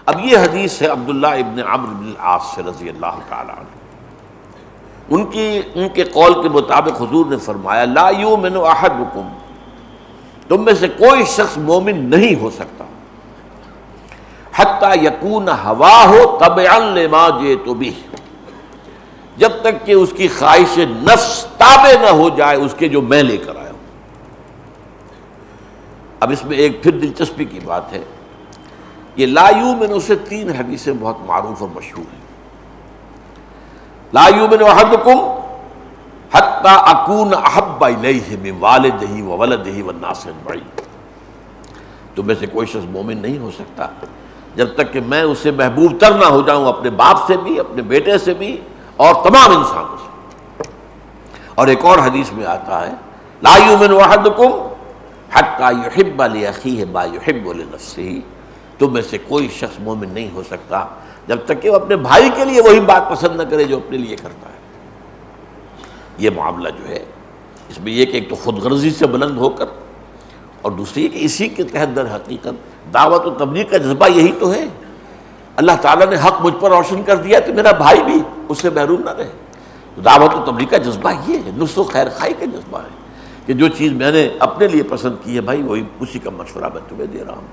اب یہ حدیث ہے عبداللہ ابن عمرو بن العاص سے رضی اللہ تعالی عنہ، ان کے قول کے مطابق حضور نے فرمایا لا یؤمن احدکم، تم میں سے کوئی شخص مومن نہیں ہو سکتا حتی یکون ہواہ تبعا لما جئت بہ، جب تک کہ اس کی خواہش نفس تابع نہ ہو جائے اس کے جو میں لے کر آیا ہوں۔ اب اس میں ایک پھر دلچسپی کی بات ہے، یہ لا یؤمن سے 3 حدیثیں بہت معروف اور مشہور ہیں۔ لا یؤمن احدکم حتی اکون احب الیہ من والدہ وولدہ والناس اجمعین، تم میں سے کوئی شخص مومن نہیں ہو سکتا جب تک کہ میں اسے محبوب تر نہ ہو جاؤں، اپنے باپ سے بھی، اپنے بیٹے سے بھی، اور تمام انسانوں سے۔ اور ایک اور حدیث میں آتا ہے لا یؤمن احدکم حتی یحب لاخیہ ما یحب لنفسہ، تم میں سے کوئی شخص مومن نہیں ہو سکتا جب تک کہ وہ اپنے بھائی کے لیے وہی بات پسند نہ کرے جو اپنے لیے کرتا ہے۔ یہ معاملہ جو ہے اس میں یہ کہ ایک تو خود غرضی سے بلند ہو کر، اور دوسری یہ کہ اسی کے تحت در حقیقت دعوت و تبلیغ کا جذبہ یہی تو ہے۔ اللہ تعالیٰ نے حق مجھ پر روشن کر دیا تو میرا بھائی بھی اس سے محروم نہ رہے۔ دعوت و تبلیغ کا جذبہ یہ ہے، نصح و خیر خواہی کا جذبہ ہے کہ جو چیز میں نے اپنے لیے پسند کی ہے بھائی وہی اسی کا مشورہ میں تمہیں دے رہا ہوں۔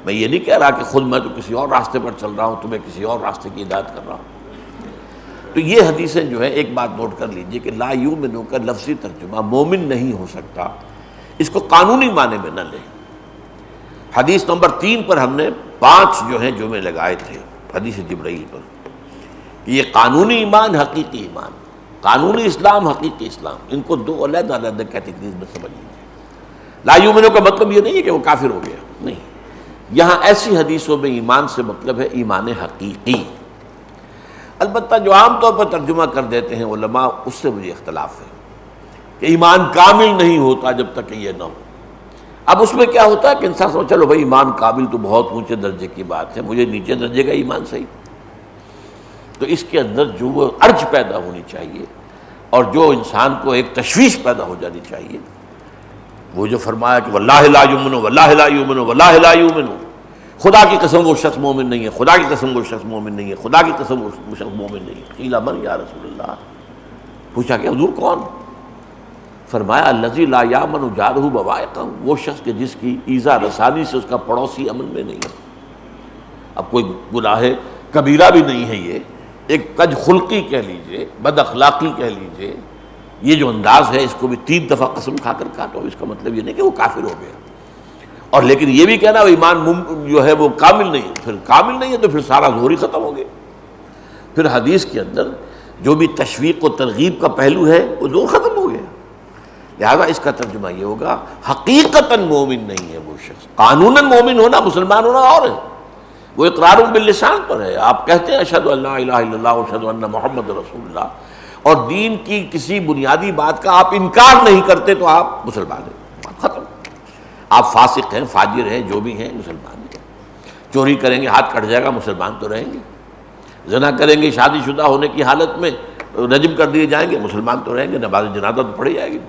میں یہ نہیں کہہ رہا کہ خود میں تو کسی اور راستے پر چل رہا ہوں، تمہیں کسی اور راستے کی ہدایت کر رہا ہوں۔ تو یہ حدیثیں جو ہے ایک بات نوٹ کر لیجئے کہ لا یؤمن کا لفظی ترجمہ مومن نہیں ہو سکتا، اس کو قانونی معنی میں نہ لیں۔ حدیث نمبر 3 پر ہم نے 5 جو ہیں جمعے لگائے تھے حدیث جبرائیل پر، کہ یہ قانونی ایمان، حقیقی ایمان، قانونی اسلام، حقیقی اسلام، ان کو 2 علیحدہ علیحدہ کیٹیگریز میں سمجھ لیجیے۔ لا یؤمن کا مطلب یہ نہیں ہے کہ وہ کافر ہو گیا، نہیں، یہاں ایسی حدیثوں میں ایمان سے مطلب ہے ایمان حقیقی۔ البتہ جو عام طور پر ترجمہ کر دیتے ہیں علماء، اس سے مجھے اختلاف ہے کہ ایمان کامل نہیں ہوتا جب تک کہ یہ نہ ہو۔ اب اس میں کیا ہوتا ہے کہ انسان سمجھ چلو بھائی ایمان کامل تو بہت اونچے درجے کی بات ہے، مجھے نیچے درجے کا ایمان صحیح، تو اس کے اندر جو وہ ارج پیدا ہونی چاہیے اور جو انسان کو ایک تشویش پیدا ہو جانی چاہیے، وہ جو فرمایا کہ واللہ لا یؤمن واللہ لا یؤمن واللہ لا یؤمن، خدا کی قسم وہ شخص مومن نہیں ہے، خدا کی قسم وہ شخص مومن نہیں ہے، خدا کی قسم وہ شخص مومن نہیں ہے۔ قیل من یا رسول اللہ، پوچھا کہ حضور کون؟ فرمایا الذی لا یامن جارہ بوائقہ، وہ شخص کہ جس کی ایذا رسانی سے اس کا پڑوسی امن میں نہیں ہے۔ اب کوئی گناہ کبیرہ بھی نہیں ہے، یہ ایک کج خلقی کہہ لیجئے، بد اخلاقی کہہ لیجئے، یہ جو انداز ہے اس کو بھی 3 دفعہ قسم کھا کر کاٹو، اس کا مطلب یہ نہیں کہ وہ کافر ہو گیا، اور لیکن یہ بھی کہنا وہ ایمان جو ہے وہ کامل نہیں ہے، پھر کامل نہیں ہے تو پھر سارا زور ہی ختم ہو گیا۔ پھر حدیث کے اندر جو بھی تشویق و ترغیب کا پہلو ہے وہ زور ختم ہو گیا۔ لہذا اس کا ترجمہ یہ ہوگا حقیقتاً مومن نہیں ہے وہ شخص، قانوناً مومن ہونا، مسلمان ہونا اور ہے، وہ اقرار باللسان پر ہے، آپ کہتے ہیں اشہد ان لا الہ الا اللہ واشہد ان محمد رسول اللہ، اور دین کی کسی بنیادی بات کا آپ انکار نہیں کرتے تو آپ مسلمان ہیں، ختم۔ آپ فاسق ہیں، فاجر ہیں، جو بھی ہیں، مسلمان ہیں۔ چوری کریں گے ہاتھ کٹ جائے گا، مسلمان تو رہیں گے۔ زنا کریں گے شادی شدہ ہونے کی حالت میں رجم کر دیے جائیں گے، مسلمان تو رہیں گے، نماز جنازہ تو پڑھی جائے گی۔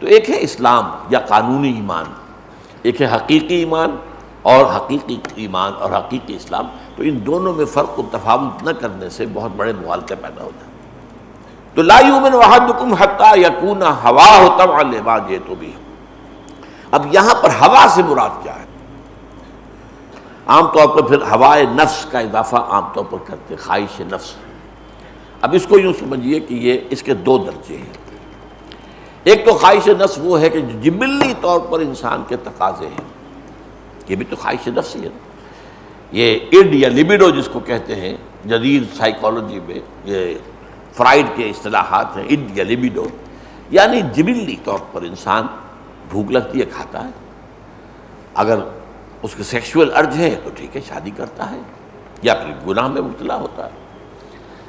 تو ایک ہے اسلام یا قانونی ایمان، ایک ہے حقیقی ایمان اور حقیقی ایمان اور حقیقی اسلام، تو ان دونوں میں فرق و تفاوت نہ کرنے سے بہت بڑے مغالطے پیدا ہو جائیں۔ تو لا یؤمن احدکم حتی یکون ہواہ تبعا لما جئت بہ۔ اب یہاں پر ہوا سے مراد کیا ہے؟ عام طور پر پھر ہوائے نفس کا اضافہ عام طور پر کرتے، خواہش نفس۔ اب اس کو یوں سمجھیے کہ یہ اس کے 2 درجے ہیں۔ ایک تو خواہش نفس وہ ہے کہ جبلی طور پر انسان کے تقاضے ہیں، یہ بھی تو خواہش نفس ہی ہے۔ یہ اڈ یا لیبیڈو جس کو کہتے ہیں جدید سائیکالوجی میں، یہ فرائیڈ کے اصطلاحات ہیں، اڈ یا لیبیڈو، یعنی جبلی طور پر انسان بھوک لگتی ہے کھاتا ہے، اگر اس کے سیکشول ارج ہے تو ٹھیک ہے شادی کرتا ہے یا پھر گناہ میں مبتلا ہوتا ہے۔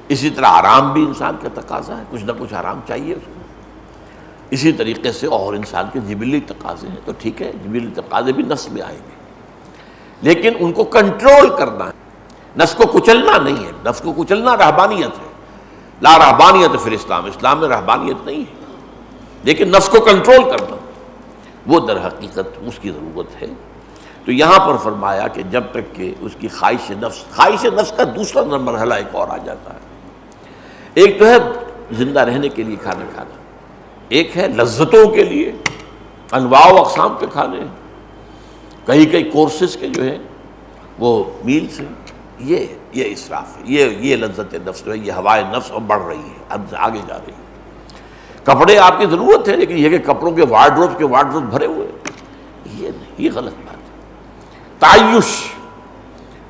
اسی طرح آرام بھی انسان کا تقاضا ہے، کچھ نہ کچھ آرام چاہیے اس کو۔ اسی طریقے سے اور انسان کے جبلی تقاضے ہیں، تو ٹھیک ہے جبلی تقاضے بھی نفس میں آئیں گے، لیکن ان کو کنٹرول کرنا ہے، نفس کو کچلنا نہیں ہے۔ نفس کو کچلنا رہبانیت ہے، لا رہبانیت فی الاسلام، اسلام میں رہبانیت نہیں ہے، لیکن نفس کو کنٹرول کرنا وہ در حقیقت اس کی ضرورت ہے۔ تو یہاں پر فرمایا کہ جب تک کہ اس کی خواہش نفس کا دوسرا مرحلہ ایک اور آ جاتا ہے. ایک تو ہے زندہ رہنے کے لیے کھانا کھانا، ایک ہے لذتوں کے لیے انواع و اقسام کے کھانے، کئی کورسز کے جو ہیں وہ میلز ہیں. یہ اسراف ہے، یہ لذت نفس جو ہے، یہ ہوائے نفس اب بڑھ رہی ہے، اب آگے جا رہی ہے. کپڑے آپ کی ضرورت ہے، لیکن یہ کہ کپڑوں کے وارڈروب بھرے ہوئے، یہ نہیں، یہ غلط بات ہے. تعیش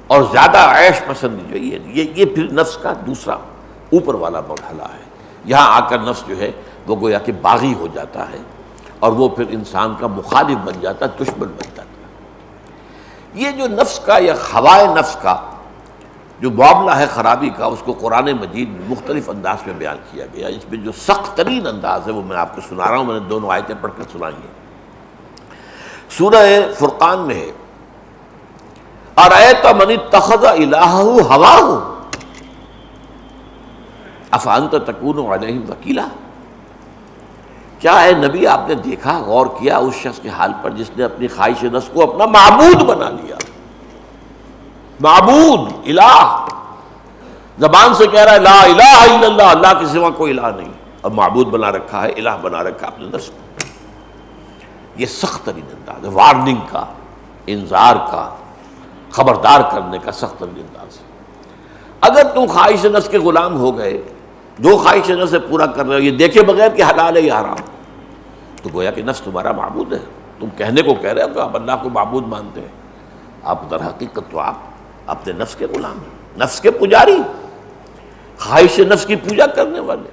اور زیادہ عیش پسند جو یہ پھر نفس کا دوسرا اوپر والا مرحلہ ہے. یہاں آ کر نفس جو ہے وہ گویا کہ باغی ہو جاتا ہے، اور وہ پھر انسان کا مخالف بن جاتا ہے، دشمن بن جاتا ہے. یہ جو نفس کا یا ہوائے نفس کا جو معاملہ ہے خرابی کا، اس کو قرآن مجید میں مختلف انداز میں بیان کیا گیا. اس میں جو سخت ترین انداز ہے وہ میں آپ کو سنا رہا ہوں، میں نے دونوں آیتیں پڑھ کر سنائی ہیں. سورہ فرقان میں ہے اَرَأَيْتَ مَنِ اتَّخَذَ إِلَٰهَهُ هَوَاهُ أَفَأَنْتَ تَكُونُ عَلَيْهِمْ وَكِيلًا. کیا ہے نبی، آپ نے دیکھا، غور کیا اس شخص کے حال پر جس نے اپنی خواہش نفس کو اپنا معبود بنا لیا. معبود، الہ، زبان سے کہہ رہا ہے لا الہ الا اللہ، اللہ کے سوا کوئی الہ نہیں، اب معبود بنا رکھا ہے، الہ بنا رکھا ہے اپنے نفس کو. یہ سخت ترین انداز ہے، وارننگ کا، انذار کا، خبردار کرنے کا سخت ترین انداز ہے. اگر تم خواہش نفس کے غلام ہو گئے، جو خواہش نفس سے پورا کر رہے ہو، یہ دیکھے بغیر کہ حلال ہے یا حرام، تو گویا کہ نفس تمہارا معبود ہے. تم کہنے کو کہہ رہے ہو کہ آپ اللہ کو معبود مانتے ہیں، آپ در حقیقت تو آپ اپنے نفس کے غلام ہیں، نفس کے پجاری، خواہش نفس کی پوجا کرنے والے.